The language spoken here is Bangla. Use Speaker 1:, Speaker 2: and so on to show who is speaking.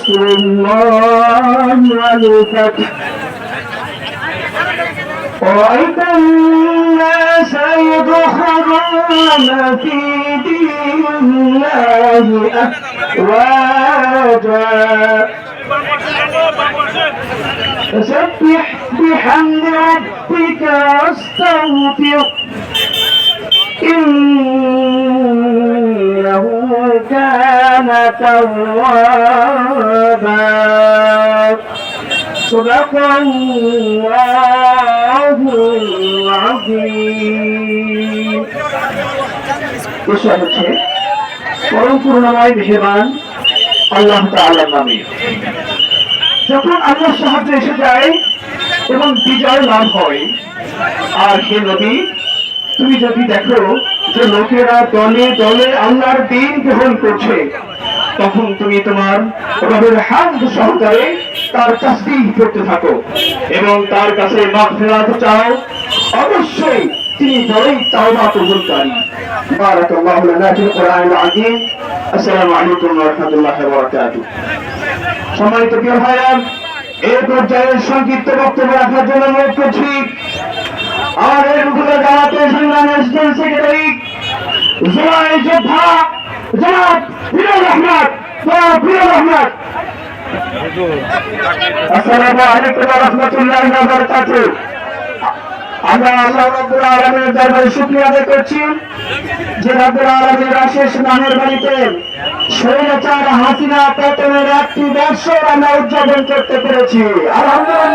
Speaker 1: نصر الله والفتح ورأيت الناس يدخلون في دين الله أفواجا فسبح بحمد ربك واستغفر إنه كان توابا صدق الله العظيم বিষয় হচ্ছে পরম করুণাময় মেহেরবান আল্লাহ তাআলার নামে যখন আল্লাহর সাহায্য এসে যায় এবং বিজয় লাভ হয়। আর হে নবী, তুমি যদি দেখো যে লোকেরা দলে দলে আল্লাহর দ্বীন গ্রহণ করছে, তখন তুমি তোমার রবের হামদ সহকারে তার তাসবিহ করতে থাকো এবং তার কাছে মাগফিরাত চাও। অবশ্যই তিনি বড়ই তাওবা কবুলকারী। বারাকাল্লাহু লানা ফিল কুরআনিল আযীম। আসসালামু আলাইকুম ওয়া রাহমাতুল্লাহি ওয়া বারাকাতুহু। সম্মানিত প্রিয় ভাইরা, এই পর্যায়ে সংক্ষিপ্ত বক্তব্য রাখার জন্য অনুরোধ করছি আর এর উপরে দাঁড়াতে সংগ্রামের স্টেট সেক্রেটারি জুলাই যোদ্ধা জনাব ফিরোজ আহমদ। আসসালামু আলাইকুম ওয়া রাহমাতুল্লাহি ওয়া বারাকাতুহু। আমরা আল্লাহ রাব্বুল আলামিনের দরবারে শুকরিয়া আদায় করছি যে রাব্বুল আলামিনের অশেষ মেহেরবানিতে স্বৈরাচার হাসিনা পতনের একটি বছর আমরা উদযাপন করতে পেরেছি। আলহামদুলিল্লাহ।